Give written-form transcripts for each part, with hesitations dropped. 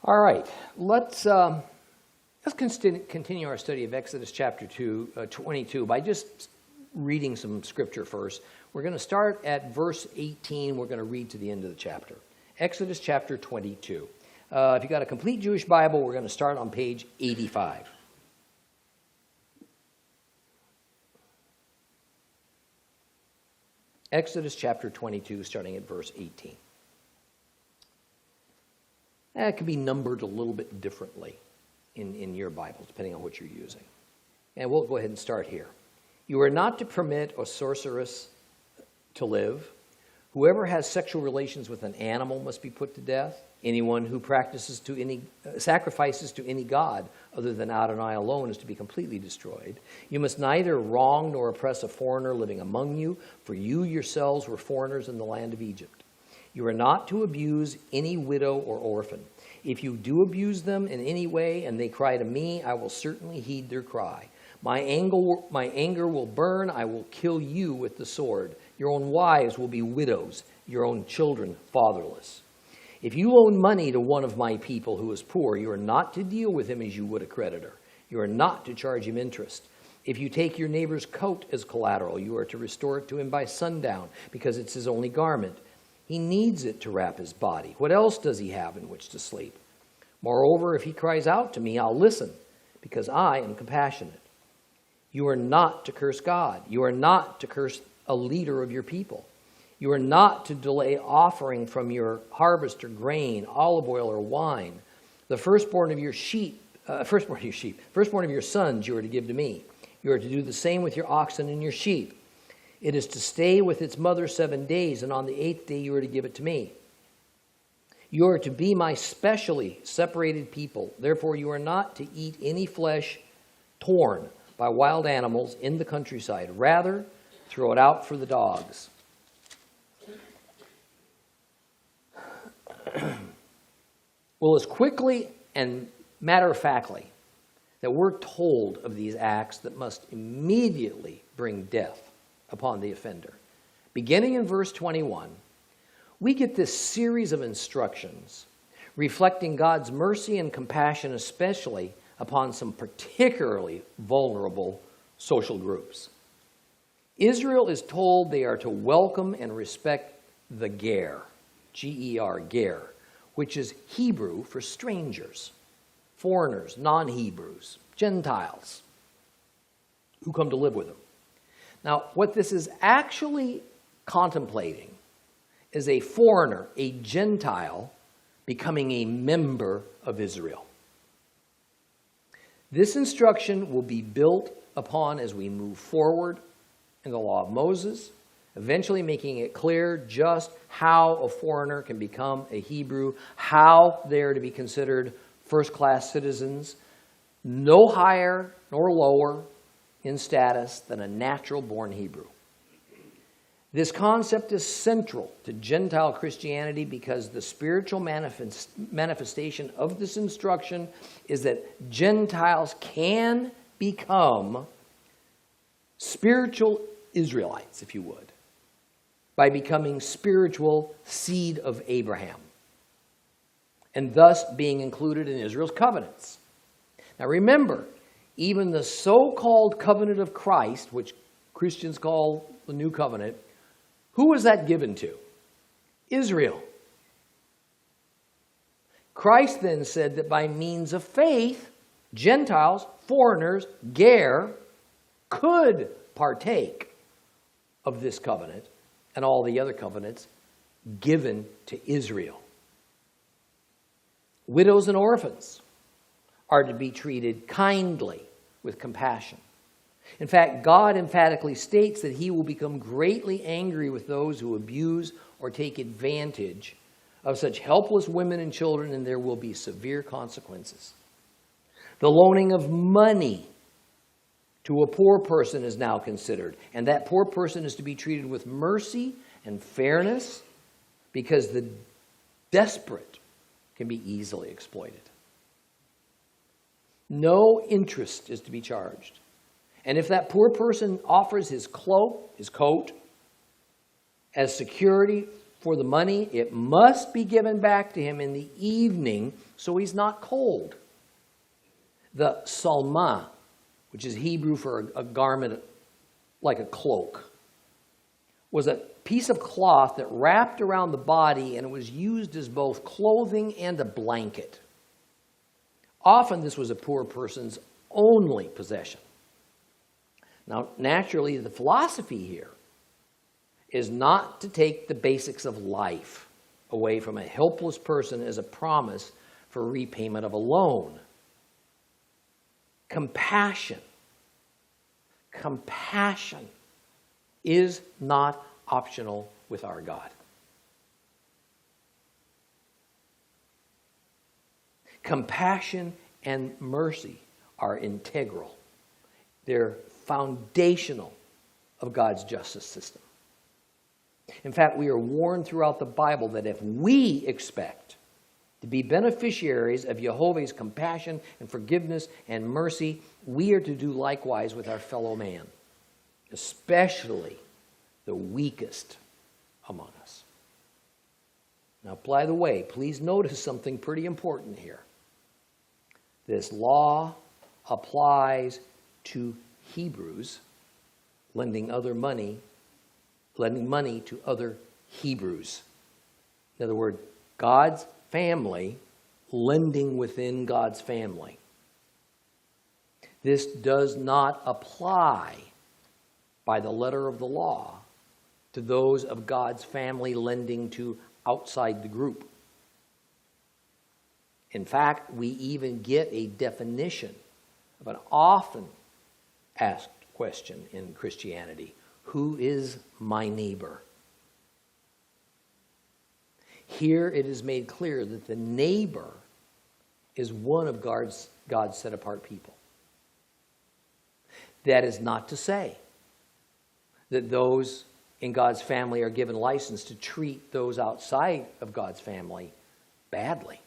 All right, let's continue our study of Exodus chapter 22 by just reading some scripture first. We're going to start at verse 18. We're going to read to the end of the chapter. Exodus chapter 22. If you've got a complete Jewish Bible, we're going to start on page 85. Exodus chapter 22, starting at verse 18. That could be numbered a little bit differently in your Bible, depending on what you're using. And we'll go ahead and start here. You are not to permit a sorceress to live. Whoever has sexual relations with an animal must be put to death. Anyone who sacrifices to any god other than Adonai alone is to be completely destroyed. You must neither wrong nor oppress a foreigner living among you, for you yourselves were foreigners in the land of Egypt. You are not to abuse any widow or orphan. If you do abuse them in any way and they cry to me, I will certainly heed their cry. My anger will burn. I will kill you with the sword. Your own wives will be widows, your own children fatherless. If you loan money to one of my people who is poor, you are not to deal with him as you would a creditor. You are not to charge him interest. If you take your neighbor's coat as collateral, you are to restore it to him by sundown, because it's his only garment. He needs it to wrap his body. What else does he have in which to sleep? Moreover, if he cries out to me, I'll listen, because I am compassionate. You are not to curse God. You are not to curse a leader of your people. You are not to delay offering from your harvest or grain, olive oil or wine. The firstborn of your sons you are to give to me. You are to do the same with your oxen and your sheep. It is to stay with its mother 7 days, and on the 8th day you are to give it to me. You are to be my specially separated people. Therefore you are not to eat any flesh torn by wild animals in the countryside. Rather, throw it out for the dogs. Well, as quickly and matter-of-factly that we're told of these acts that must immediately bring death upon the offender, beginning in verse 21, we get this series of instructions reflecting God's mercy and compassion, especially upon some particularly vulnerable social groups. Israel is told they are to welcome and respect the ger, G-E-R, ger, which is Hebrew for strangers, foreigners, non-Hebrews, Gentiles who come to live with them. Now, what this is actually contemplating is a foreigner, a Gentile, becoming a member of Israel. This instruction will be built upon as we move forward in the law of Moses, eventually making it clear just how a foreigner can become a Hebrew, how they're to be considered first-class citizens, no higher nor lower in status than a natural-born Hebrew. This concept is central to Gentile Christianity because the spiritual manifestation of this instruction is that Gentiles can become spiritual Israelites, if you would, by becoming spiritual seed of Abraham, and thus being included in Israel's covenants. Now remember, even the so-called covenant of Christ, which Christians call the new covenant, who was that given to? Israel. Christ then said that by means of faith, Gentiles, foreigners, ger, could partake of this covenant and all the other covenants given to Israel. Widows and orphans are to be treated kindly with compassion. In fact, God emphatically states that he will become greatly angry with those who abuse or take advantage of such helpless women and children, and there will be severe consequences. The loaning of money to a poor person is now considered, and that poor person is to be treated with mercy and fairness because the desperate can be easily exploited. No interest is to be charged. And if that poor person offers his cloak, his coat, as security for the money, it must be given back to him in the evening so he's not cold. The salma, which is Hebrew for a garment like a cloak, was a piece of cloth that wrapped around the body, and it was used as both clothing and a blanket. Often this was a poor person's only possession. Now, naturally, the philosophy here is not to take the basics of life away from a helpless person as a promise for repayment of a loan. Compassion is not optional with our God. Compassion and mercy are integral. They're foundational of God's justice system. In fact, we are warned throughout the Bible that if we expect to be beneficiaries of Jehovah's compassion and forgiveness and mercy, we are to do likewise with our fellow man, especially the weakest among us. Now, by the way, please notice something pretty important here. This law applies to Hebrews lending money to other Hebrews. In other words, God's family lending within God's family. This does not apply by the letter of the law to those of God's family lending to outside the group. In fact, we even get a definition of an often asked question in Christianity. Who is my neighbor? Here it is made clear that the neighbor is one of God's set-apart people. That is not to say that those in God's family are given license to treat those outside of God's family badly.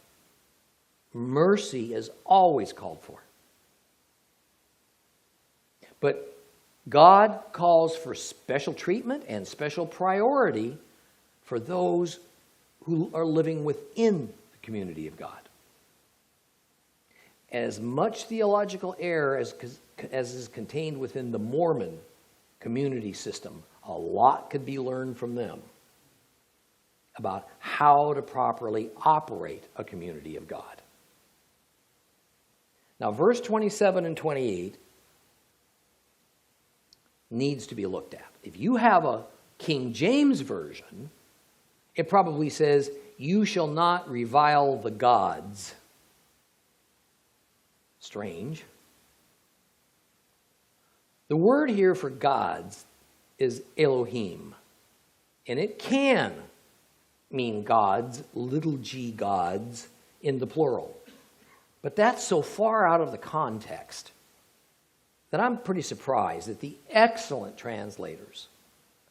Mercy is always called for. But God calls for special treatment and special priority for those who are living within the community of God. As much theological error as is contained within the Mormon community system, a lot could be learned from them about how to properly operate a community of God. Now, verse 27 and 28 needs to be looked at. If you have a King James version, it probably says, "You shall not revile the gods." Strange. The word here for gods is Elohim, and it can mean gods, little g gods, in the plural. But that's so far out of the context that I'm pretty surprised that the excellent translators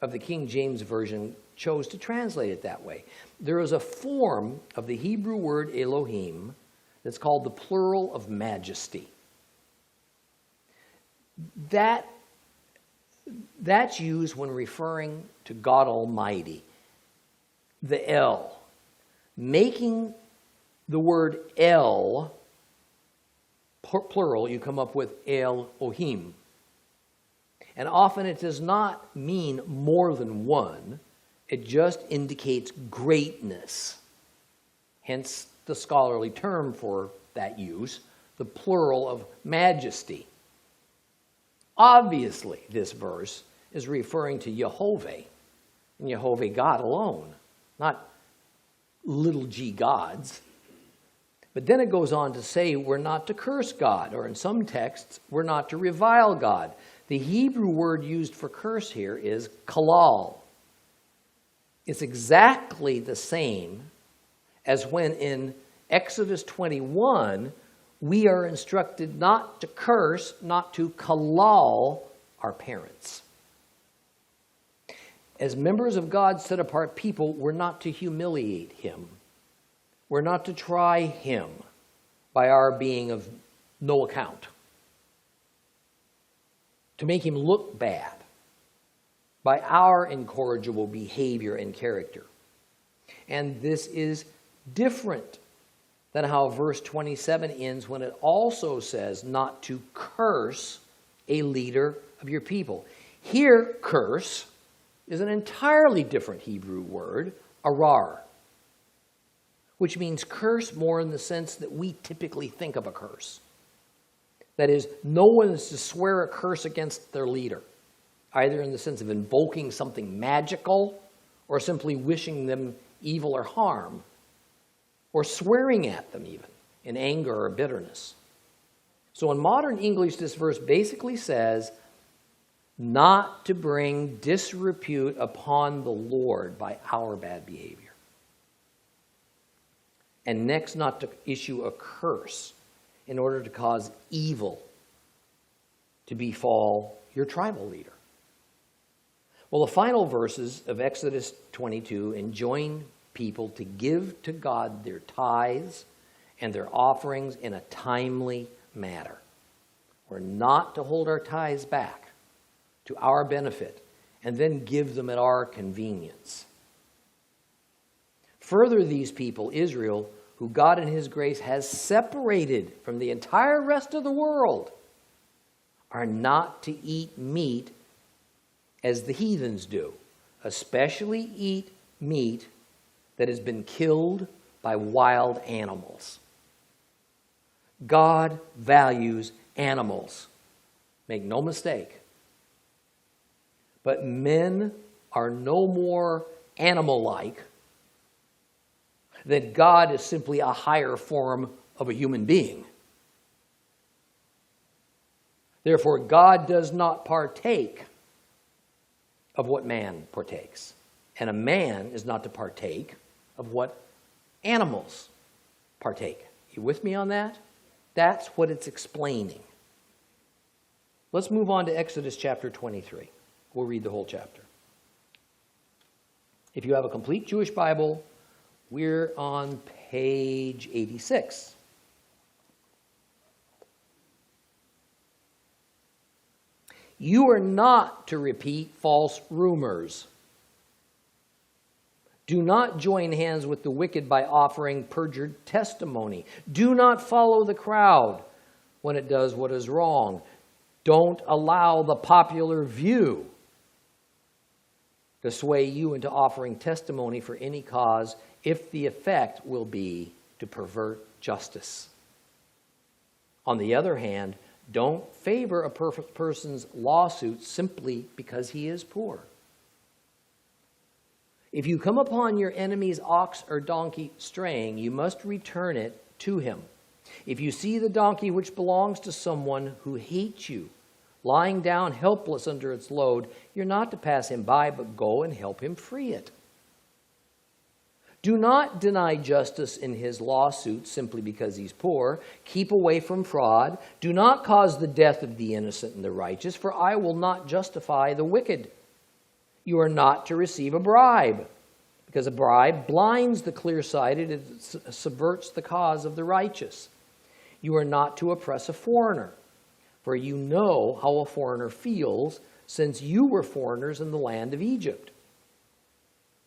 of the King James Version chose to translate it that way. There is a form of the Hebrew word Elohim that's called the plural of majesty. That's used when referring to God Almighty. The El. Making the word El plural, you come up with Elohim. And often it does not mean more than one. It just indicates greatness. Hence the scholarly term for that use, the plural of majesty. Obviously, this verse is referring to Jehovah, and Jehovah God alone, not little g gods. But then it goes on to say we're not to curse God, or in some texts, we're not to revile God. The Hebrew word used for curse here is kalal. It's exactly the same as when in Exodus 21, we are instructed not to curse, not to kalal our parents. As members of God's set-apart people, we're not to humiliate him. We're not to try him by our being of no account, to make him look bad by our incorrigible behavior and character. And this is different than how verse 27 ends when it also says not to curse a leader of your people. Here, curse is an entirely different Hebrew word, arar, which means curse more in the sense that we typically think of a curse. That is, no one is to swear a curse against their leader, either in the sense of invoking something magical or simply wishing them evil or harm, or swearing at them even in anger or bitterness. So in modern English, this verse basically says not to bring disrepute upon the Lord by our bad behavior. And next, not to issue a curse in order to cause evil to befall your tribal leader. Well, the final verses of Exodus 22 enjoin people to give to God their tithes and their offerings in a timely manner. We're not to hold our tithes back to our benefit and then give them at our convenience. Further, these people, Israel, who God in His grace has separated from the entire rest of the world, are not to eat meat as the heathens do, especially eat meat that has been killed by wild animals. God values animals. Make no mistake. But men are no more animal-like than God is simply a higher form of a human being. Therefore, God does not partake of what man partakes. And a man is not to partake of what animals partake. You with me on that? That's what it's explaining. Let's move on to Exodus chapter 23. We'll read the whole chapter. If you have a complete Jewish Bible, we're on page 86. You are not to repeat false rumors. Do not join hands with the wicked by offering perjured testimony. Do not follow the crowd when it does what is wrong. Don't allow the popular view to sway you into offering testimony for any cause if the effect will be to pervert justice. On the other hand, don't favor a person's lawsuit simply because he is poor. If you come upon your enemy's ox or donkey straying, you must return it to him. If you see the donkey which belongs to someone who hates you, lying down helpless under its load, you're not to pass him by, but go and help him free it. Do not deny justice in his lawsuit simply because he's poor. Keep away from fraud. Do not cause the death of the innocent and the righteous, for I will not justify the wicked. You are not to receive a bribe, because a bribe blinds the clear-sighted and subverts the cause of the righteous. You are not to oppress a foreigner, for you know how a foreigner feels, since you were foreigners in the land of Egypt.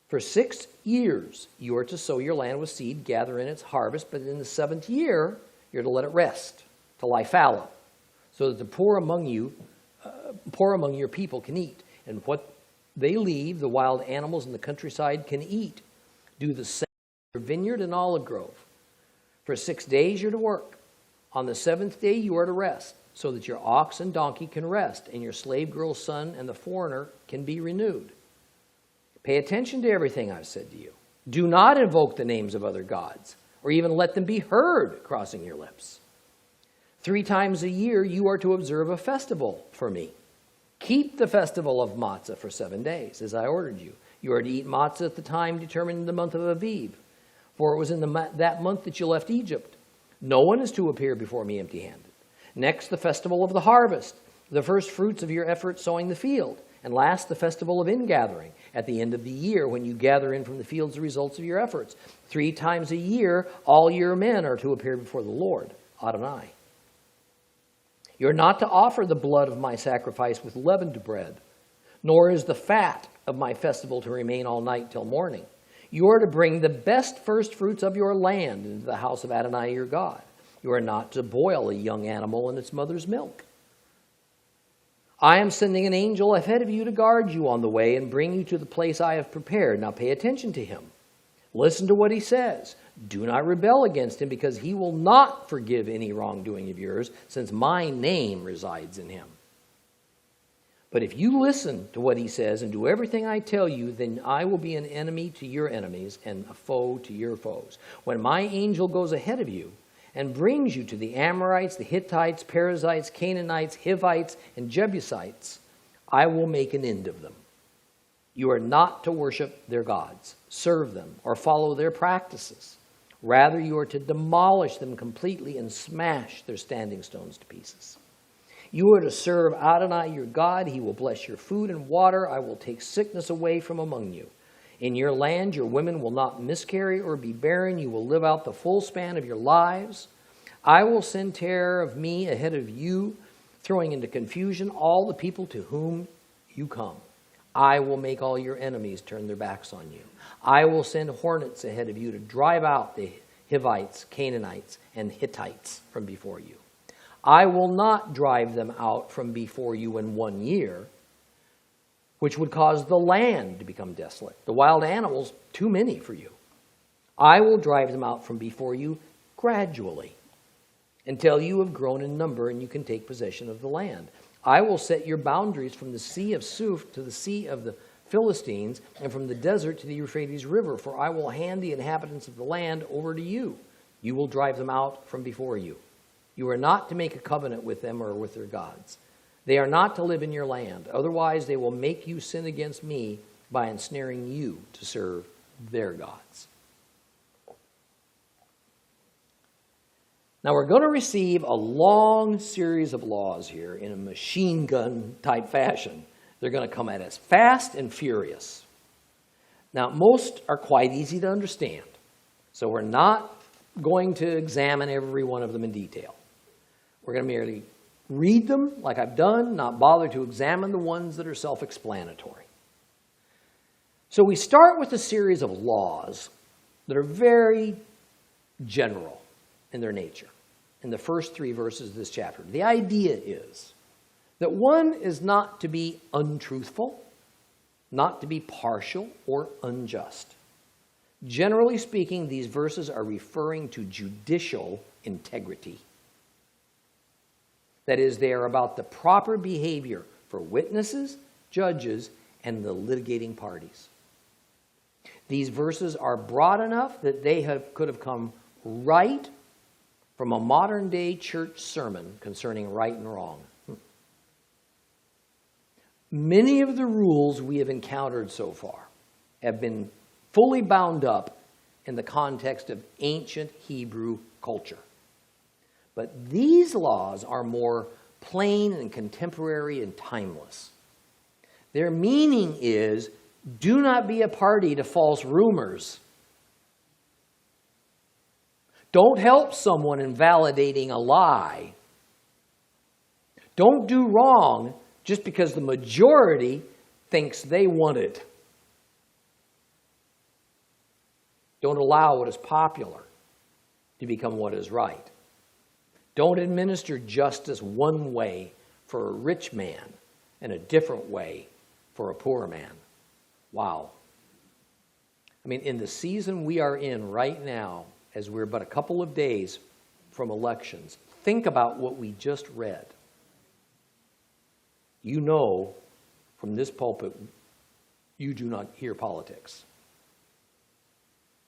For 6 years you are to sow your land with seed, gather in its harvest, but in the 7th year you're to let it rest, to lie fallow, so that the poor among your people can eat, and what they leave, the wild animals in the countryside can eat. Do the same in your vineyard and olive grove. For 6 days you're to work. On the 7th day you are to rest, so that your ox and donkey can rest, and your slave girl's son and the foreigner can be renewed. Pay attention to everything I've said to you. Do not invoke the names of other gods, or even let them be heard crossing your lips. 3 times a year you are to observe a festival for me. Keep the festival of matzah for 7 days, as I ordered you. You are to eat matzah at the time determined in the month of Aviv, for it was in that month that you left Egypt. No one is to appear before me empty-handed. Next, the festival of the harvest, the first fruits of your effort sowing the field. And last, the festival of ingathering, at the end of the year, when you gather in from the fields the results of your efforts. 3 times a year, all your men are to appear before the Lord, Adonai. You're not to offer the blood of my sacrifice with leavened bread, nor is the fat of my festival to remain all night till morning. You are to bring the best first fruits of your land into the house of Adonai your God. You are not to boil a young animal in its mother's milk. I am sending an angel ahead of you to guard you on the way and bring you to the place I have prepared. Now pay attention to him. Listen to what he says. Do not rebel against him, because he will not forgive any wrongdoing of yours, since my name resides in him. But if you listen to what he says and do everything I tell you, then I will be an enemy to your enemies and a foe to your foes. When my angel goes ahead of you and brings you to the Amorites, the Hittites, Perizzites, Canaanites, Hivites, and Jebusites, I will make an end of them. You are not to worship their gods, serve them, or follow their practices. Rather, you are to demolish them completely and smash their standing stones to pieces. You are to serve Adonai your God. He will bless your food and water. I will take sickness away from among you. In your land, your women will not miscarry or be barren. You will live out the full span of your lives. I will send terror of me ahead of you, throwing into confusion all the people to whom you come. I will make all your enemies turn their backs on you. I will send hornets ahead of you to drive out the Hivites, Canaanites, and Hittites from before you. I will not drive them out from before you in 1 year, which would cause the land to become desolate. The wild animals, too many for you. I will drive them out from before you gradually, until you have grown in number and you can take possession of the land. I will set your boundaries from the sea of Suf to the sea of the Philistines, and from the desert to the Euphrates River, for I will hand the inhabitants of the land over to you. You will drive them out from before you. You are not to make a covenant with them or with their gods. They are not to live in your land. Otherwise, they will make you sin against me by ensnaring you to serve their gods. Now, we're going to receive a long series of laws here in a machine gun type fashion. They're going to come at us fast and furious. Now, most are quite easy to understand, so we're not going to examine every one of them in detail. We're going to merely read them like I've done, not bother to examine the ones that are self-explanatory. So we start with a series of laws that are very general in their nature in the first 3 verses of this chapter. The idea is that one is not to be untruthful, not to be partial or unjust. Generally speaking, these verses are referring to judicial integrity. That is, they are about the proper behavior for witnesses, judges, and the litigating parties. These verses are broad enough that they could have come right from a modern-day church sermon concerning right and wrong. Many of the rules we have encountered so far have been fully bound up in the context of ancient Hebrew culture. But these laws are more plain and contemporary and timeless. Their meaning is, do not be a party to false rumors. Don't help someone in validating a lie. Don't do wrong just because the majority thinks they want it. Don't allow what is popular to become what is right. Don't administer justice one way for a rich man and a different way for a poor man. Wow. I mean, in the season we are in right now, as we're but a couple of days from elections, think about what we just read. You know, from this pulpit, you do not hear politics.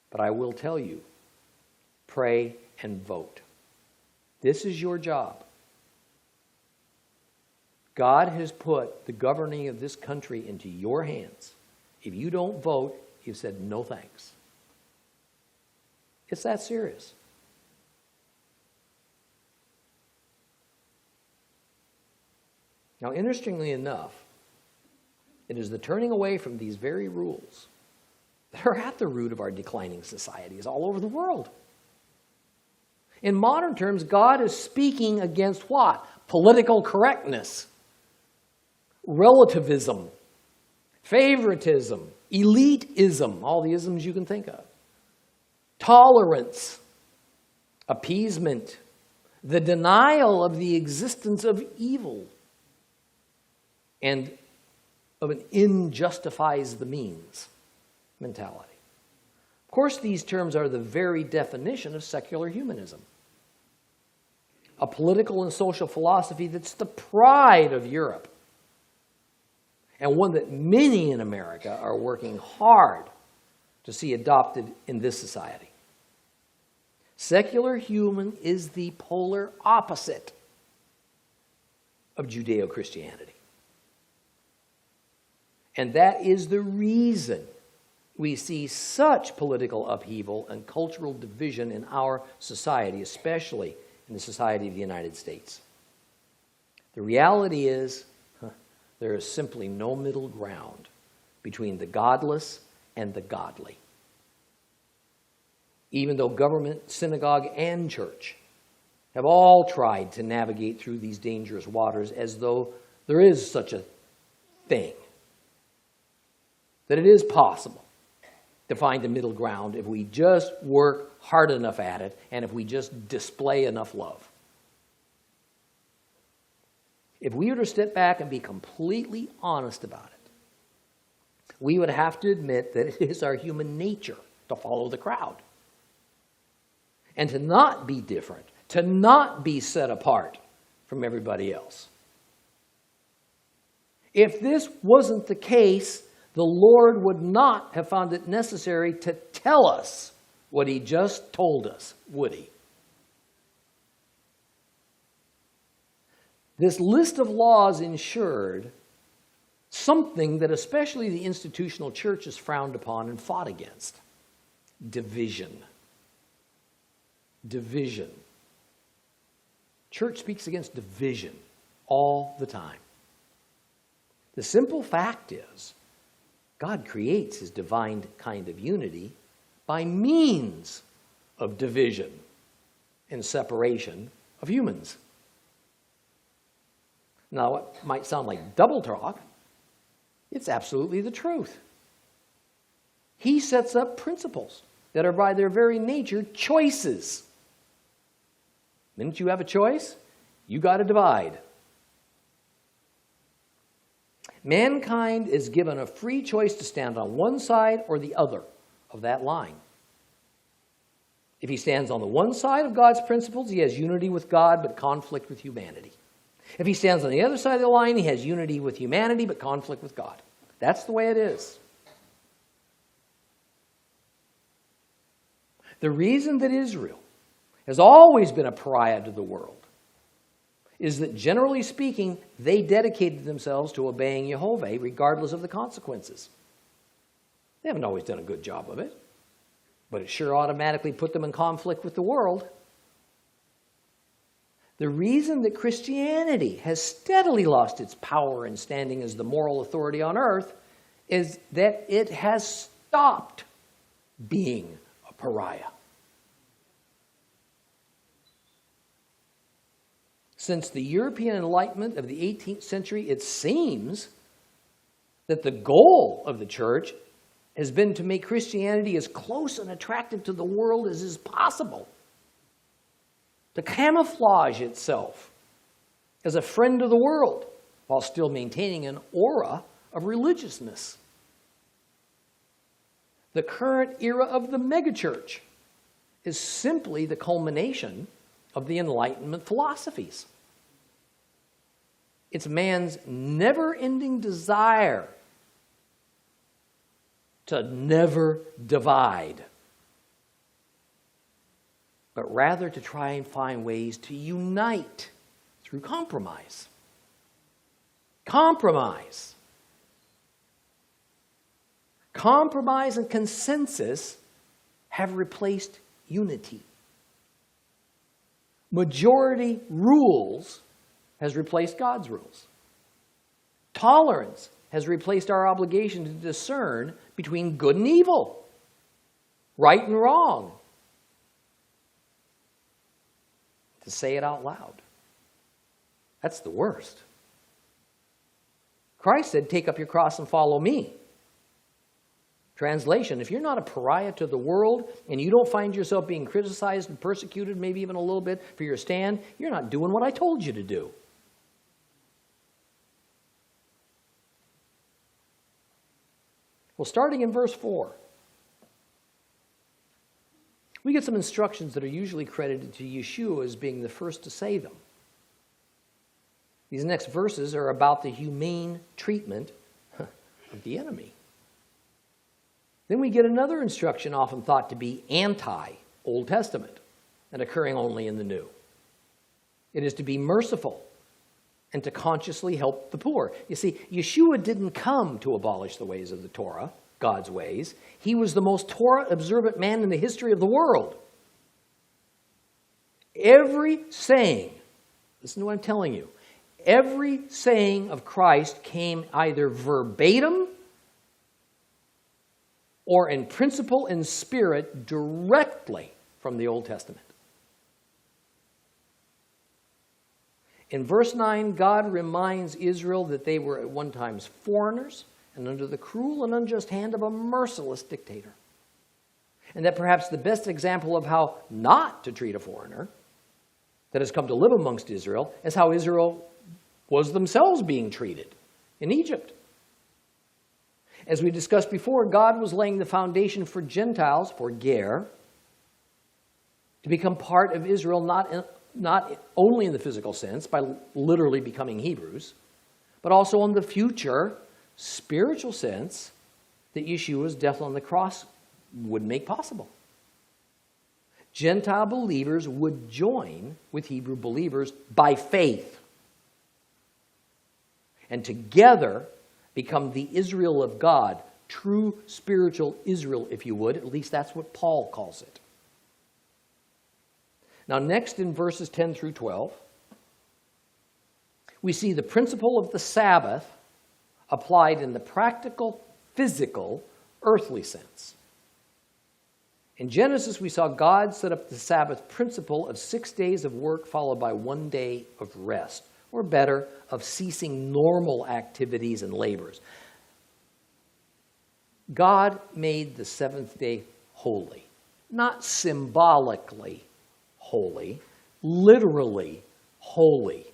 But I will tell you, pray and vote. This is your job. God has put the governing of this country into your hands. If you don't vote, you've said no thanks. It's that serious. Now, interestingly enough, it is the turning away from these very rules that are at the root of our declining societies all over the world. In modern terms, God is speaking against what? Political correctness, relativism, favoritism, elitism, all the isms you can think of, tolerance, appeasement, the denial of the existence of evil, and of an end justifies the means mentality. Of course, these terms are the very definition of secular humanism, a political and social philosophy that's the pride of Europe, and one that many in America are working hard to see adopted in this society. Secular human is the polar opposite of Judeo-Christianity. And that is the reason we see such political upheaval and cultural division in our society, especially in the society of the United States. The reality is, there is simply no middle ground between the godless and the godly. Even though government, synagogue, and church have all tried to navigate through these dangerous waters as though there is such a thing, that it is possible to find a middle ground if we just work hard enough at it and if we just display enough love. If we were to step back and be completely honest about it, we would have to admit that it is our human nature to follow the crowd and to not be different, to not be set apart from everybody else. If this wasn't the case, the Lord would not have found it necessary to tell us what he just told us, would he? This list of laws ensured something that especially the institutional church is frowned upon and fought against: division. Division. Church speaks against division all the time. The simple fact is, God creates his divine kind of unity by means of division and separation of humans. Now, it might sound like double talk. It's absolutely the truth. He sets up principles that are by their very nature choices. The minute you have a choice, you got to divide. Mankind is given a free choice to stand on one side or the other of that line. If he stands on the one side of God's principles, he has unity with God but conflict with humanity. If he stands on the other side of the line, he has unity with humanity but conflict with God. That's the way it is. The reason that Israel has always been a pariah to the world is that, generally speaking, they dedicated themselves to obeying Jehovah regardless of the consequences. They haven't always done a good job of it, but it sure automatically put them in conflict with the world. The reason that Christianity has steadily lost its power and standing as the moral authority on earth is that it has stopped being a pariah. Since the European Enlightenment of the 18th century, it seems that the goal of the church has been to make Christianity as close and attractive to the world as is possible, to camouflage itself as a friend of the world while still maintaining an aura of religiousness. The current era of the megachurch is simply the culmination of the Enlightenment philosophies. It's man's never-ending desire to never divide, but rather to try and find ways to unite through compromise. Compromise. Compromise and consensus have replaced unity. Majority rules has replaced God's rules. Tolerance has replaced our obligation to discern between good and evil, right and wrong. To say it out loud. That's the worst. Christ said, "Take up your cross and follow me." Translation, if you're not a pariah to the world and you don't find yourself being criticized and persecuted, maybe even a little bit for your stand, you're not doing what I told you to do. Well, starting in verse 4, we get some instructions that are usually credited to Yeshua as being the first to say them. These next verses are about the humane treatment of the enemy. Then we get another instruction often thought to be anti-Old Testament and occurring only in the New. It is to be merciful and to consciously help the poor. You see, Yeshua didn't come to abolish the ways of the Torah, God's ways. He was the most Torah-observant man in the history of the world. Every saying, listen to what I'm telling you, every saying of Christ came either verbatim or in principle and spirit directly from the Old Testament. In verse 9, God reminds Israel that they were at one time foreigners and under the cruel and unjust hand of a merciless dictator. And that perhaps the best example of how not to treat a foreigner that has come to live amongst Israel is how Israel was themselves being treated in Egypt. As we discussed before, God was laying the foundation for Gentiles, for Ger, to become part of Israel, not only in the physical sense, by literally becoming Hebrews, but also in the future spiritual sense that Yeshua's death on the cross would make possible. Gentile believers would join with Hebrew believers by faith, and together become the Israel of God, true spiritual Israel, if you would. At least that's what Paul calls it. Now, next in verses 10 through 12, we see the principle of the Sabbath applied in the practical, physical, earthly sense. In Genesis, we saw God set up the Sabbath principle of 6 days of work followed by 1 day of rest, or better, of ceasing normal activities and labors. God made the seventh day holy, not symbolically holy, literally holy.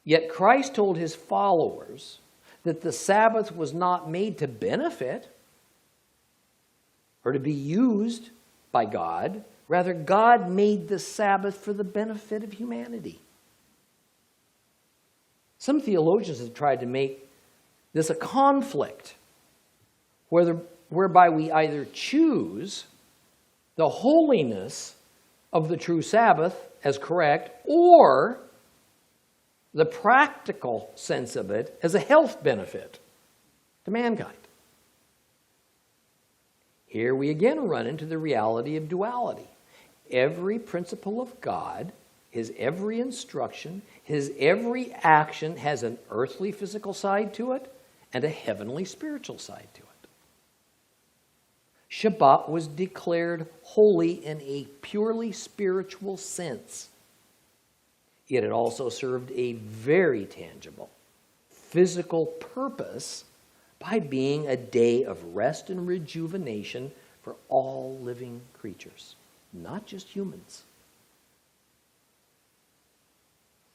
Yet Christ told his followers that the Sabbath was not made to benefit or to be used by God. Rather, God made the Sabbath for the benefit of humanity. Some theologians have tried to make this a conflict, whereby we either choose the holiness of the true Sabbath as correct, or the practical sense of it as a health benefit to mankind. Here we again run into the reality of duality. Every principle of God, his every instruction, his every action has an earthly physical side to it and a heavenly spiritual side to it. Shabbat was declared holy in a purely spiritual sense. Yet it also served a very tangible physical purpose by being a day of rest and rejuvenation for all living creatures, not just humans.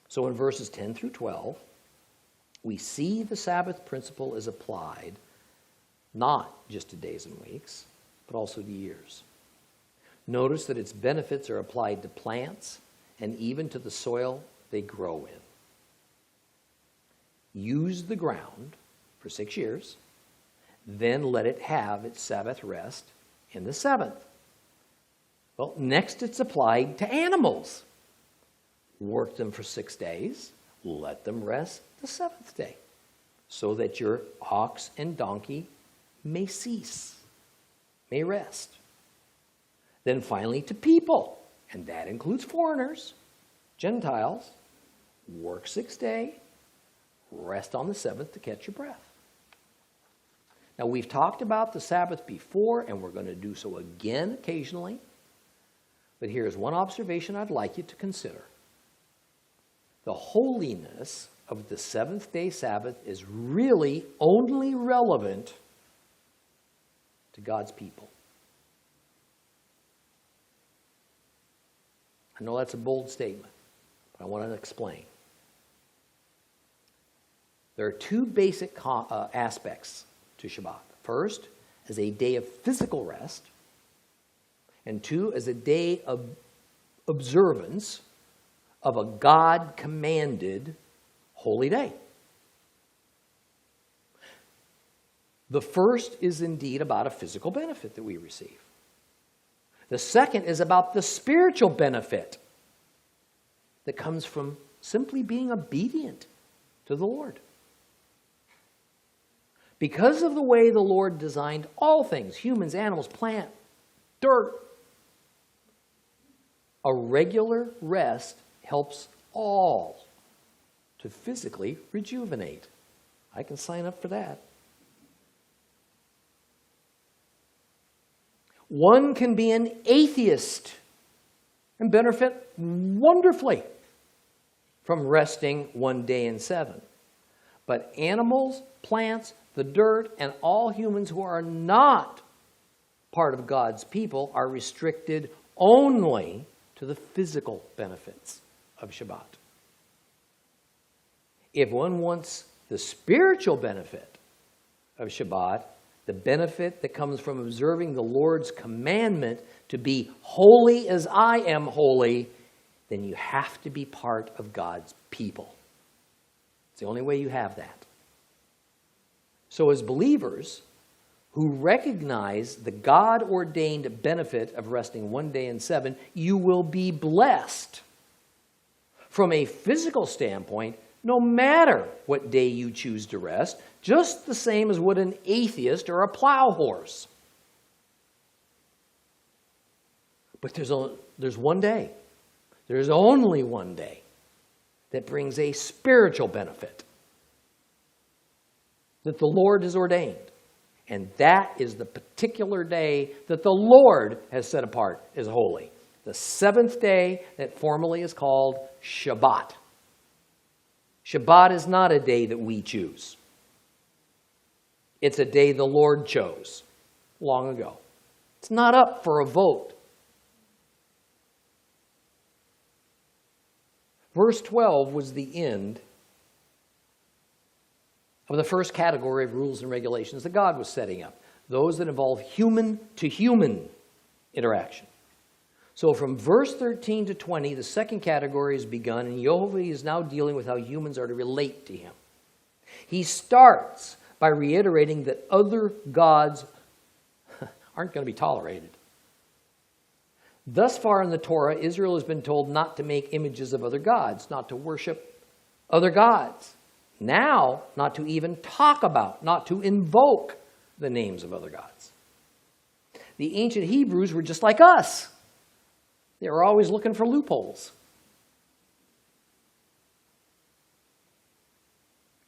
So in verses 10 through 12, we see the Sabbath principle is applied not just to days and weeks, but also to years. Notice that its benefits are applied to plants and even to the soil they grow in. Use the ground for 6 years, then let it have its Sabbath rest in the seventh. Well, next it's applied to animals. Work them for 6 days, let them rest the seventh day, so that your ox and donkey may cease, may rest. Then finally to people, and that includes foreigners, Gentiles. Work 6 days, rest on the seventh to catch your breath. Now, we've talked about the Sabbath before, and we're going to do so again occasionally. But here's one observation I'd like you to consider. The holiness of the seventh-day Sabbath is really only relevant to God's people. I know that's a bold statement, but I want to explain. There are two basic aspects to Shabbat. First, as a day of physical rest, and two, as a day of observance of a God-commanded holy day. The first is indeed about a physical benefit that we receive. The second is about the spiritual benefit that comes from simply being obedient to the Lord. Because of the way the Lord designed all things, humans, animals, plant, dirt, a regular rest helps all to physically rejuvenate. I can sign up for that. One can be an atheist and benefit wonderfully from resting one day in 7. But animals, plants, the dirt, and all humans who are not part of God's people are restricted only to the physical benefits of Shabbat. If one wants the spiritual benefit of Shabbat, the benefit that comes from observing the Lord's commandment to be holy as I am holy, then you have to be part of God's people. It's the only way you have that. So as believers who recognize the God-ordained benefit of resting one day in 7, you will be blessed from a physical standpoint no matter what day you choose to rest, just the same as would an atheist or a plow horse. But there's one day, there's only one day that brings a spiritual benefit that the Lord has ordained. And that is the particular day that the Lord has set apart as holy. The seventh day that formally is called Shabbat. Shabbat is not a day that we choose. It's a day the Lord chose long ago. It's not up for a vote. Verse 12 was the end of the first category of rules and regulations that God was setting up, those that involve human-to-human interaction. So from verse 13 to 20, the second category has begun, and Jehovah is now dealing with how humans are to relate to him. He starts by reiterating that other gods aren't going to be tolerated. Thus far in the Torah, Israel has been told not to make images of other gods, not to worship other gods. Now, not to even talk about, not to invoke the names of other gods. The ancient Hebrews were just like us. They were always looking for loopholes.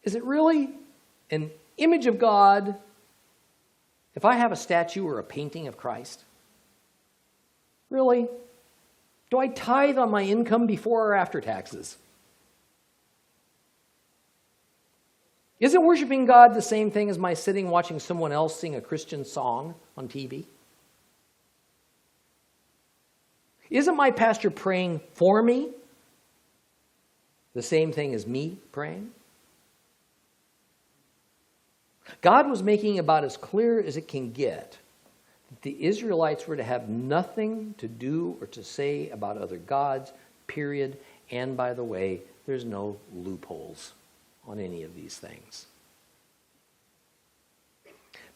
Is it really an image of God if I have a statue or a painting of Christ? Really? Do I tithe on my income before or after taxes? Isn't worshiping God the same thing as my sitting watching someone else sing a Christian song on TV? Isn't my pastor praying for me the same thing as me praying? God was making about as clear as it can get that the Israelites were to have nothing to do or to say about other gods, period. And by the way, there's no loopholes on any of these things.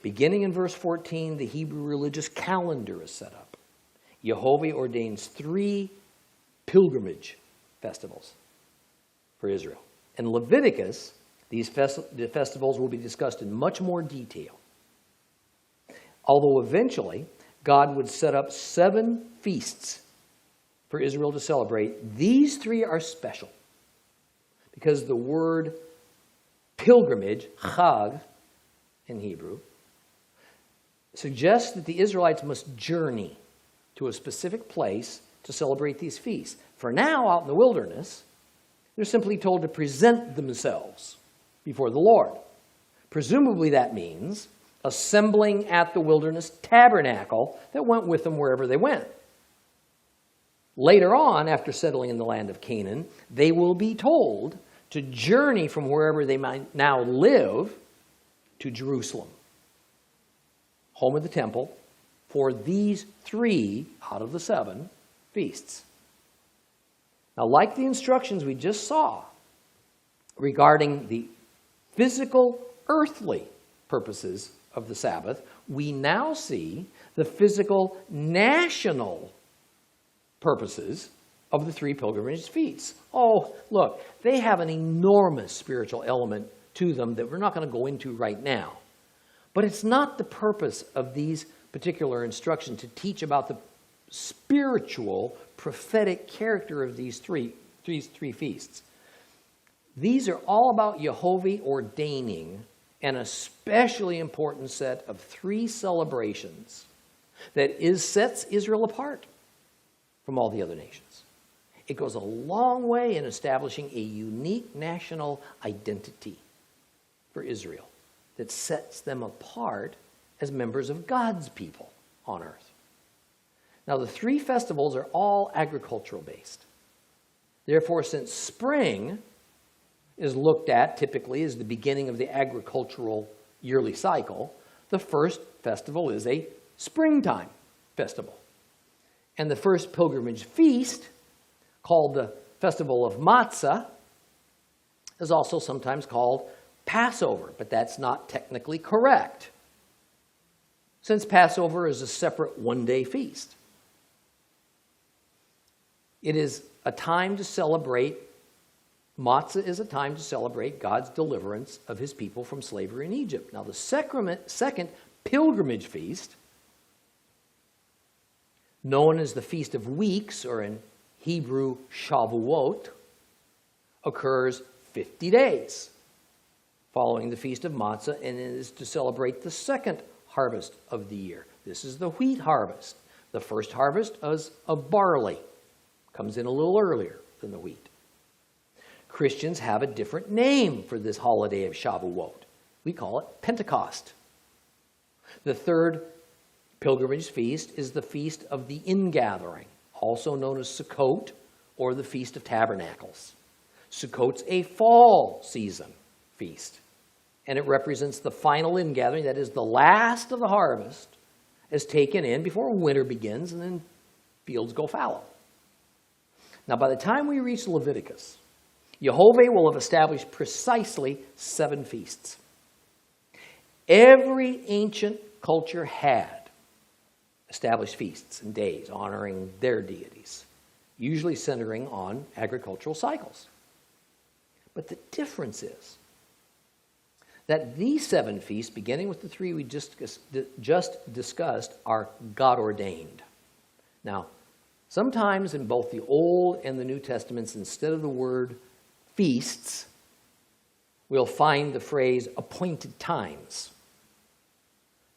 Beginning in verse 14, the Hebrew religious calendar is set up. Jehovah ordains 3 pilgrimage festivals for Israel. In Leviticus, the festivals will be discussed in much more detail. Although eventually, God would set up 7 feasts for Israel to celebrate, these 3 are special because the word pilgrimage, chag in Hebrew, suggests that the Israelites must journey to a specific place to celebrate these feasts. For now, out in the wilderness, They're simply told to present themselves before the Lord. Presumably that means assembling at the wilderness tabernacle that went with them wherever they went. Later on, after settling in the land of Canaan, they will be told to journey from wherever they might now live to Jerusalem, home of the temple, for these 3 out of the 7 feasts. Now, like the instructions we just saw regarding the physical, earthly purposes of the Sabbath, we now see the physical, national purposes of the 3 pilgrimage feasts. Oh, look, they have an enormous spiritual element to them that we're not going to go into right now. But it's not the purpose of these particular instructions to teach about the spiritual, prophetic character of these three feasts. These are all about Jehovah ordaining an especially important set of 3 celebrations that sets Israel apart from all the other nations. It goes a long way in establishing a unique national identity for Israel that sets them apart as members of God's people on earth. Now, the 3 festivals are all agricultural based. Therefore, since spring is looked at typically as the beginning of the agricultural yearly cycle, the first festival is a springtime festival. And the first pilgrimage feast, called the Festival of Matzah, is also sometimes called Passover, but that's not technically correct, since Passover is a separate one-day feast. It is a time to celebrate, Matzah is a time to celebrate God's deliverance of his people from slavery in Egypt. Now, the second pilgrimage feast, known as the Feast of Weeks, or in Hebrew, Shavuot, occurs 50 days following the Feast of Matzah, and it is to celebrate the second harvest of the year. This is the wheat harvest. The first harvest is of barley. Comes in a little earlier than the wheat. Christians have a different name for this holiday of Shavuot. We call it Pentecost. The third pilgrimage feast is the Feast of the Ingathering, also known as Sukkot, or the Feast of Tabernacles. Sukkot's a fall season feast, and it represents the final ingathering, that is, the last of the harvest is taken in before winter begins, and then fields go fallow. Now, by the time we reach Leviticus, Jehovah will have established precisely 7 feasts. Every ancient culture had established feasts and days honoring their deities, usually centering on agricultural cycles. But the difference is that these 7 feasts, beginning with the 3 we just discussed, are God-ordained. Now, sometimes in both the Old and the New Testaments, instead of the word feasts, we'll find the phrase appointed times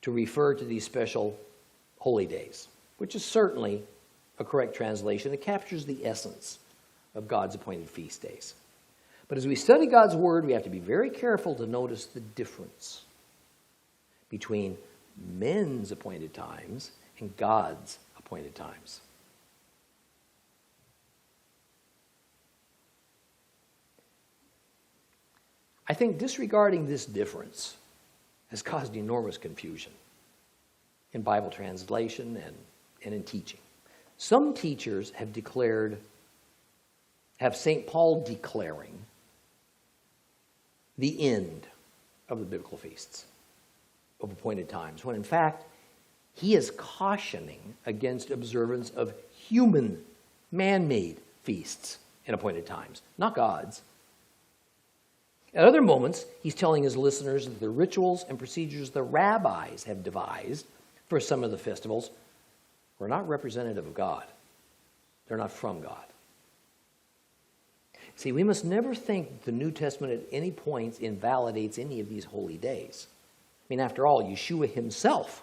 to refer to these special holy days, which is certainly a correct translation. It captures the essence of God's appointed feast days. But as we study God's Word, we have to be very careful to notice the difference between men's appointed times and God's appointed times. I think disregarding this difference has caused enormous confusion in Bible translation and in teaching. Some teachers have St. Paul declaring the end of the biblical feasts of appointed times, when in fact he is cautioning against observance of human, man-made feasts in appointed times, not God's. At other moments, he's telling his listeners that the rituals and procedures the rabbis have devised for some of the festivals were not representative of God. They're not from God. See, we must never think that the New Testament at any point invalidates any of these holy days. I mean, after all, Yeshua himself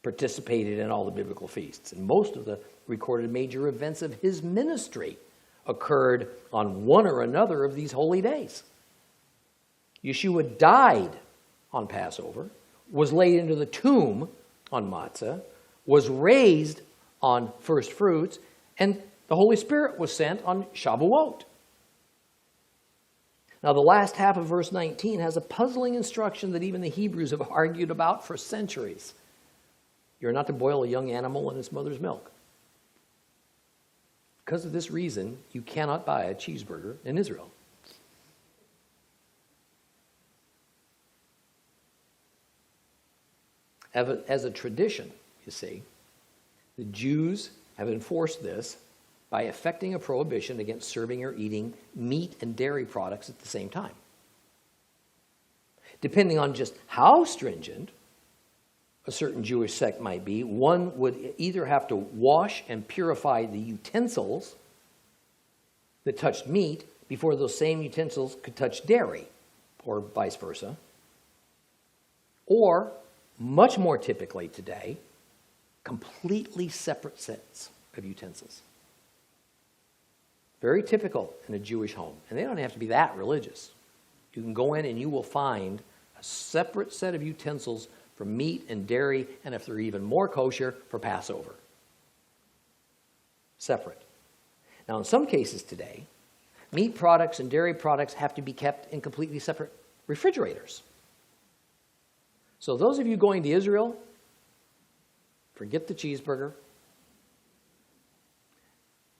participated in all the biblical feasts, and most of the recorded major events of his ministry occurred on one or another of these holy days. Yeshua died on Passover, was laid into the tomb on Matzah, was raised on first fruits, and the Holy Spirit was sent on Shavuot. Now, the last half of verse 19 has a puzzling instruction that even the Hebrews have argued about for centuries. You're not to boil a young animal in its mother's milk. Because of this reason, you cannot buy a cheeseburger in Israel. As a tradition, you see, the Jews have enforced this by effecting a prohibition against serving or eating meat and dairy products at the same time. Depending on just how stringent a certain Jewish sect might be, one would either have to wash and purify the utensils that touched meat before those same utensils could touch dairy, or vice versa, or, much more typically today, completely separate sets of utensils. Very typical in a Jewish home. And they don't have to be that religious. You can go in and you will find a separate set of utensils for meat and dairy, and if they're even more kosher, for Passover. Separate. Now, in some cases today, meat products and dairy products have to be kept in completely separate refrigerators. So those of you going to Israel, forget the cheeseburger,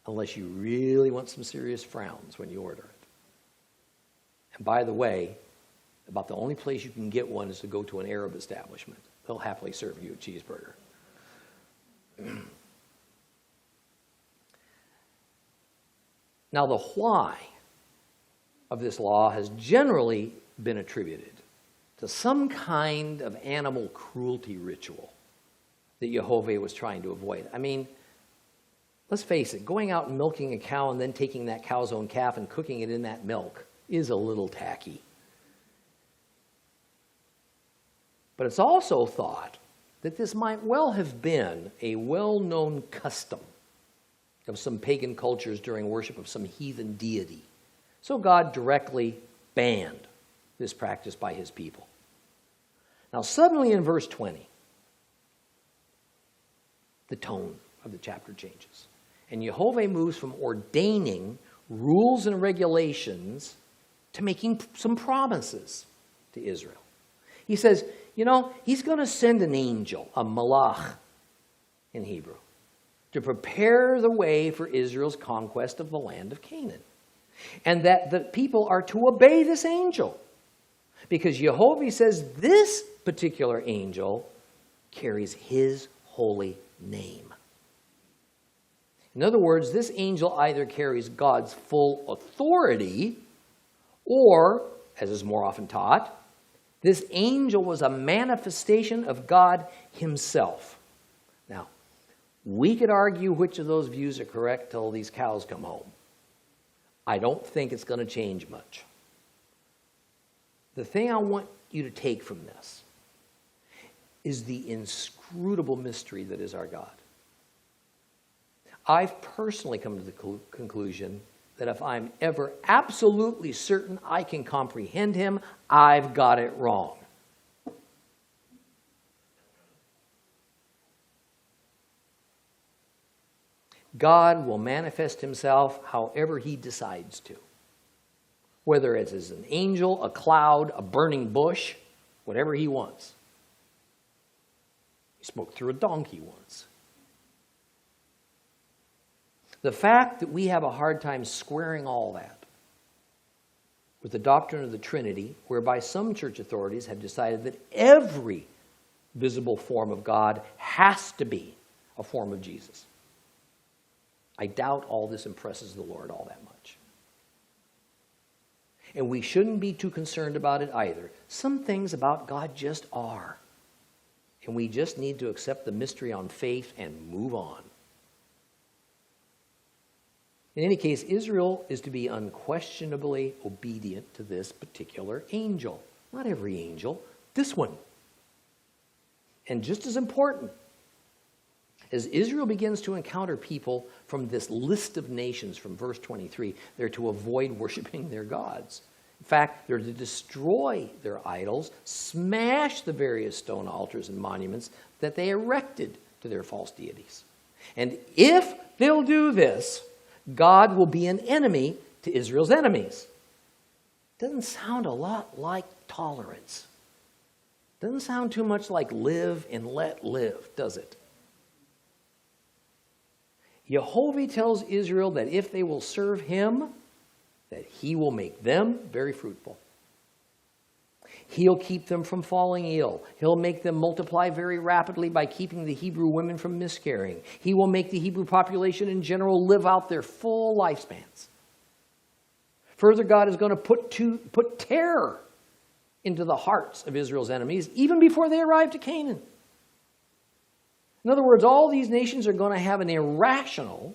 unless you really want some serious frowns when you order it. And by the way, about the only place you can get one is to go to an Arab establishment. They'll happily serve you a cheeseburger. Now, the why of this law has generally been attributed to some kind of animal cruelty ritual that Yehovah was trying to avoid. I mean, let's face it, going out and milking a cow and then taking that cow's own calf and cooking it in that milk is a little tacky. But it's also thought that this might well have been a well-known custom of some pagan cultures during worship of some heathen deity. So God directly banned this practice by his people. Now suddenly in verse 20, the tone of the chapter changes. And Yehovah moves from ordaining rules and regulations to making some promises to Israel. He says, he's going to send an angel, a malach in Hebrew, to prepare the way for Israel's conquest of the land of Canaan. And that the people are to obey this angel. Because Yehovah says this particular angel carries his holy name. In other words, this angel either carries God's full authority, or, as is more often taught, this angel was a manifestation of God himself. Now, we could argue which of those views are correct till these cows come home. I don't think it's going to change much. The thing I want you to take from this is the inscrutable mystery that is our God. I've personally come to the conclusion that if I'm ever absolutely certain I can comprehend him, I've got it wrong. God will manifest himself however he decides to. Whether it's as an angel, a cloud, a burning bush, whatever he wants. He spoke through a donkey once. The fact that we have a hard time squaring all that with the doctrine of the Trinity, whereby some church authorities have decided that every visible form of God has to be a form of Jesus. I doubt all this impresses the Lord all that much. And we shouldn't be too concerned about it either. Some things about God just are. And we just need to accept the mystery on faith and move on. In any case, Israel is to be unquestionably obedient to this particular angel. Not every angel, this one. And just as important, As Israel begins to encounter people from this list of nations from verse 23, they're to avoid worshiping their gods. In fact, they're to destroy their idols, smash the various stone altars and monuments that they erected to their false deities. And if they'll do this, God will be an enemy to Israel's enemies. Doesn't sound a lot like tolerance. Doesn't sound too much like live and let live, does it? Jehovah tells Israel that if they will serve him, that he will make them very fruitful. He'll keep them from falling ill. He'll make them multiply very rapidly by keeping the Hebrew women from miscarrying. He will make the Hebrew population in general live out their full lifespans. Further, God is going to put terror into the hearts of Israel's enemies even before they arrive to Canaan. In other words, all these nations are going to have an irrational,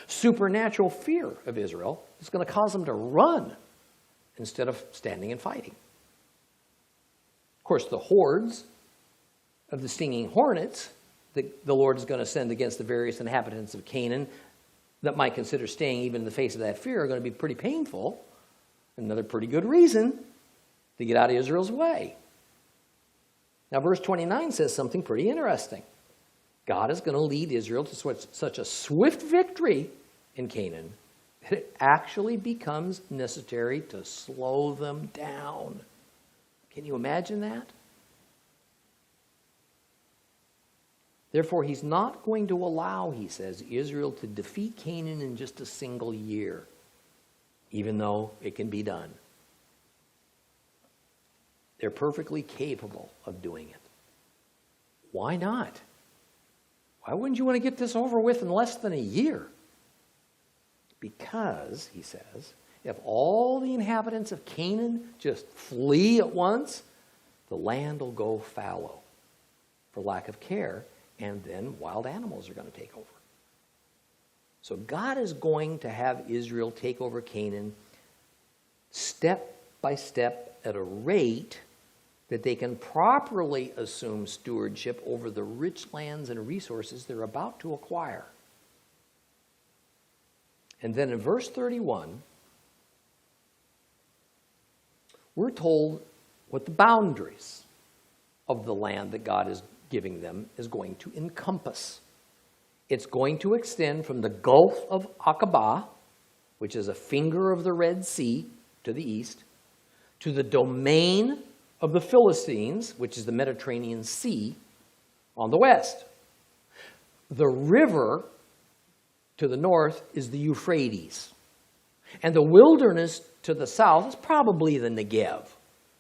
supernatural fear of Israel. It's going to cause them to run instead of standing and fighting. Of course, the hordes of the stinging hornets that the Lord is going to send against the various inhabitants of Canaan that might consider staying even in the face of that fear are going to be pretty painful. Another pretty good reason to get out of Israel's way. Now, verse 29 says something pretty interesting. God is going to lead Israel to such a swift victory in Canaan that it actually becomes necessary to slow them down. Can you imagine that? Therefore, he's not going to allow, he says, Israel to defeat Canaan in just a single year, even though it can be done. They're perfectly capable of doing it. Why not? Why wouldn't you want to get this over with in less than a year? Because, he says, if all the inhabitants of Canaan just flee at once, the land will go fallow for lack of care, and then wild animals are going to take over. So God is going to have Israel take over Canaan step by step at a rate that they can properly assume stewardship over the rich lands and resources they're about to acquire. And then in verse 31, we're told what the boundaries of the land that God is giving them is going to encompass. It's going to extend from the Gulf of Aqaba, which is a finger of the Red Sea to the east, to the domain of the Philistines, which is the Mediterranean Sea, on the west. The river to the north is the Euphrates. And the wilderness to the south is probably the Negev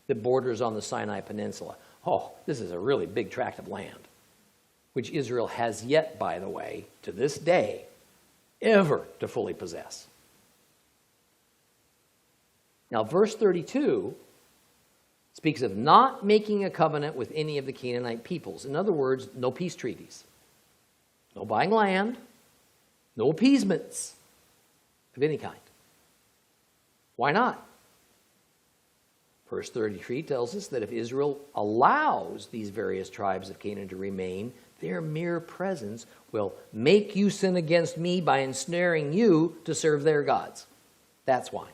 that borders on the Sinai Peninsula. Oh, this is a really big tract of land, which Israel has yet, by the way, to this day, ever to fully possess. Now, verse 32 speaks of not making a covenant with any of the Canaanite peoples. In other words, no peace treaties, no buying land, no appeasements of any kind. Why not? Verse 33 tells us that if Israel allows these various tribes of Canaan to remain, their mere presence will make you sin against me by ensnaring you to serve their gods. That's why.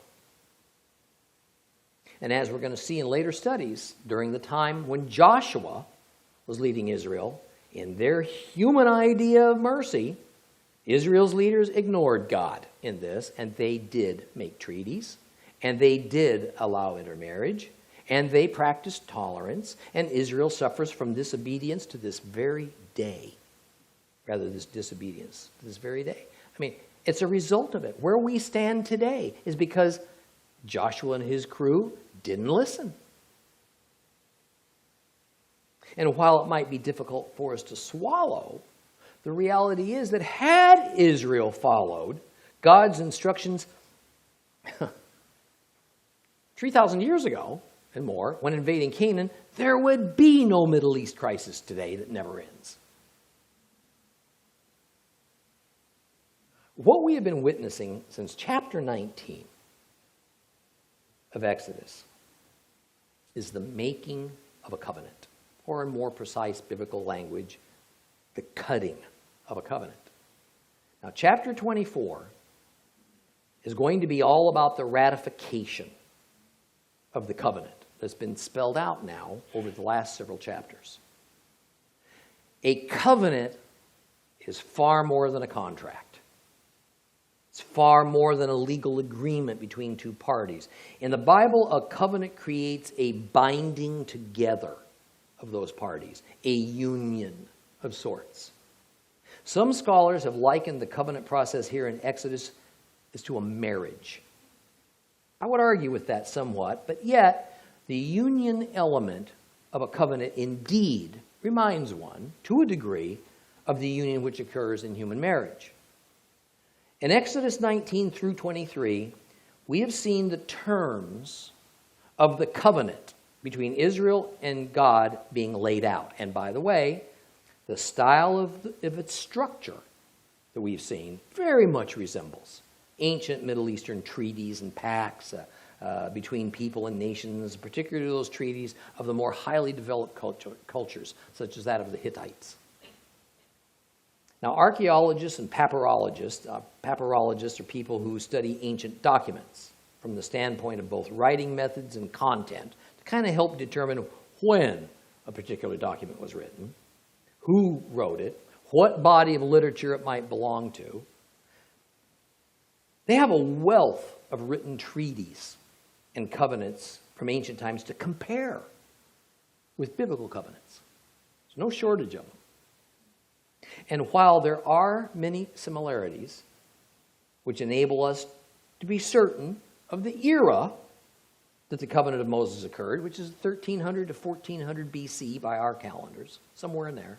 And as we're going to see in later studies, during the time when Joshua was leading Israel, in their human idea of mercy, Israel's leaders ignored God in this, and they did make treaties, and they did allow intermarriage, and they practiced tolerance, and Israel suffers from disobedience to this very day. Rather, this disobedience to this very day. I mean, it's a result of it. Where we stand today is because Joshua and his crew didn't listen. And while it might be difficult for us to swallow, the reality is that had Israel followed God's instructions 3,000 years ago and more, when invading Canaan, there would be no Middle East crisis today that never ends. What we have been witnessing since chapter 19 of Exodus is the making of a covenant, or in more precise biblical language, the cutting of a covenant. Now, chapter 24 is going to be all about the ratification of the covenant that's been spelled out now over the last several chapters. A covenant is far more than a contract. It's far more than a legal agreement between two parties. In the Bible, a covenant creates a binding together of those parties, a union of sorts. Some scholars have likened the covenant process here in Exodus as to a marriage. I would argue with that somewhat, but yet the union element of a covenant indeed reminds one, to a degree, of the union which occurs in human marriage. In Exodus 19 through 23, we have seen the terms of the covenant between Israel and God being laid out. And by the way, the style of its structure that we've seen very much resembles ancient Middle Eastern treaties and pacts between people and nations, particularly those treaties of the more highly developed cultures, such as that of the Hittites. Now, archaeologists and papyrologists are people who study ancient documents from the standpoint of both writing methods and content to kind of help determine when a particular document was written, who wrote it, what body of literature it might belong to. They have a wealth of written treaties and covenants from ancient times to compare with biblical covenants. There's no shortage of them. And while there are many similarities which enable us to be certain of the era that the covenant of Moses occurred, which is 1300 to 1400 BC by our calendars, somewhere in there,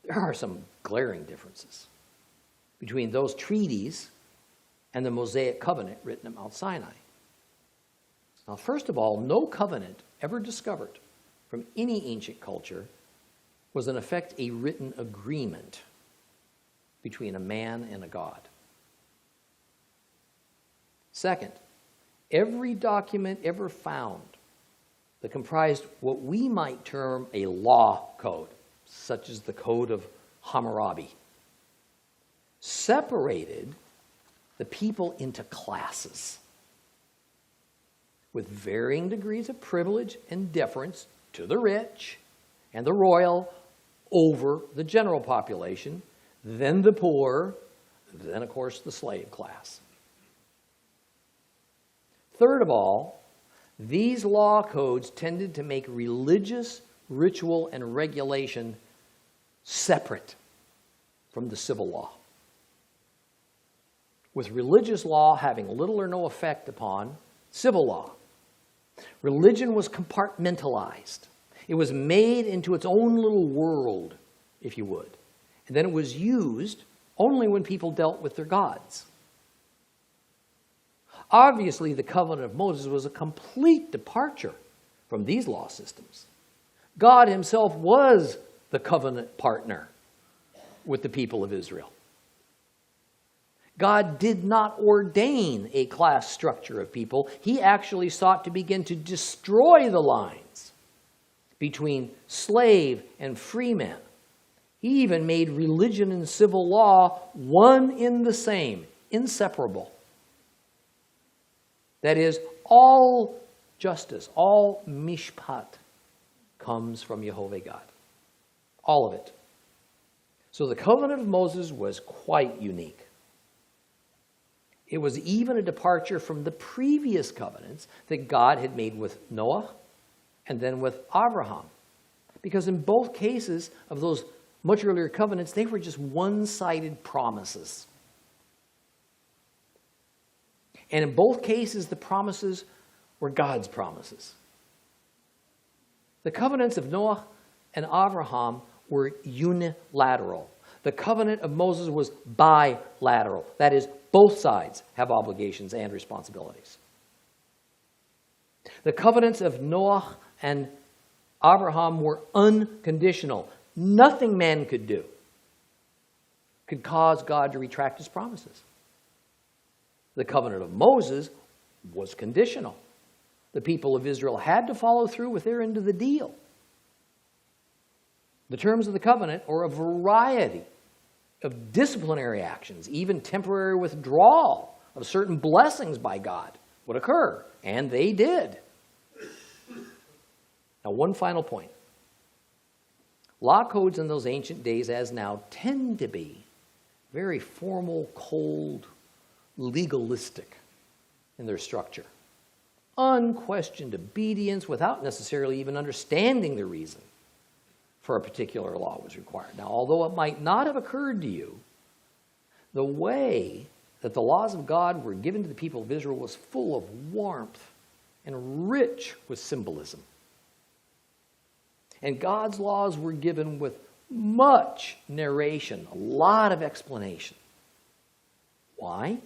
there are some glaring differences between those treaties and the Mosaic covenant written at Mount Sinai. Now, first of all, no covenant ever discovered from any ancient culture was in effect a written agreement between a man and a God. Second, every document ever found that comprised what we might term a law code, such as the Code of Hammurabi, separated the people into classes with varying degrees of privilege and deference to the rich and the royal over the general population, then the poor, then, of course, the slave class. Third of all, these law codes tended to make religious ritual and regulation separate from the civil law, with religious law having little or no effect upon civil law. Religion was compartmentalized. It was made into its own little world, if you would. And then it was used only when people dealt with their gods. Obviously, the covenant of Moses was a complete departure from these law systems. God himself was the covenant partner with the people of Israel. God did not ordain a class structure of people. He actually sought to begin to destroy the lines between slave and free men. He even made religion and civil law one in the same, inseparable. That is, all justice, all mishpat comes from Jehovah God. All of it. So the covenant of Moses was quite unique. It was even a departure from the previous covenants that God had made with Noah and then with Abraham. Because in both cases of those much earlier covenants, they were just one-sided promises. And in both cases, the promises were God's promises. The covenants of Noah and Abraham were unilateral. The covenant of Moses was bilateral. That is, both sides have obligations and responsibilities. The covenants of Noah and Abraham were unconditional. Nothing man could do could cause God to retract his promises. The covenant of Moses was conditional. The people of Israel had to follow through with their end of the deal. The terms of the covenant are a variety of disciplinary actions, even temporary withdrawal of certain blessings by God would occur, and they did. Now, one final point. Law codes in those ancient days, as now, tend to be very formal, cold, legalistic in their structure. Unquestioned obedience without necessarily even understanding the reason for a particular law was required. Now, although it might not have occurred to you, the way that the laws of God were given to the people of Israel was full of warmth and rich with symbolism. And God's laws were given with much narration, a lot of explanation. Why?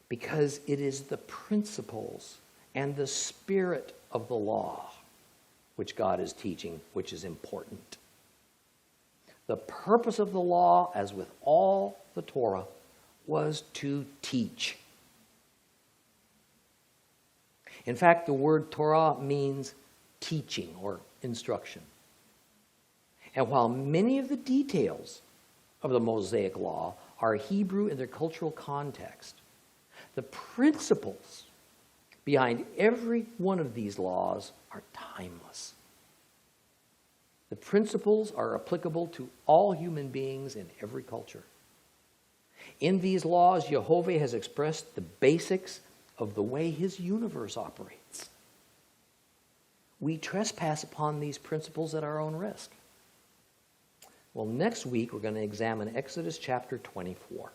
Because it is the principles and the spirit of the law which God is teaching, which is important. The purpose of the law, as with all the Torah, was to teach. In fact, the word Torah means teaching or instruction. And while many of the details of the Mosaic law are Hebrew in their cultural context, the principles behind every one of these laws are timeless. The principles are applicable to all human beings in every culture. In these laws, Jehovah has expressed the basics of the way his universe operates. We trespass upon these principles at our own risk. Well, next week we're going to examine Exodus chapter 24.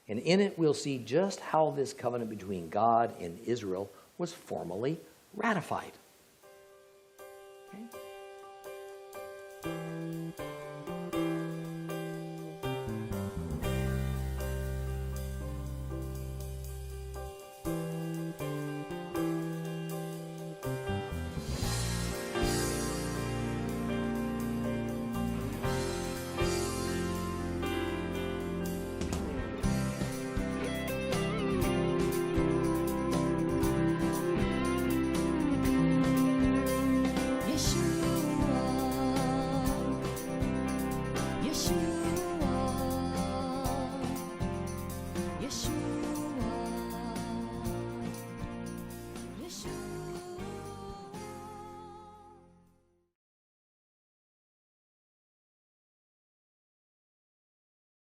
And in it we'll see just how this covenant between God and Israel was formally ratified.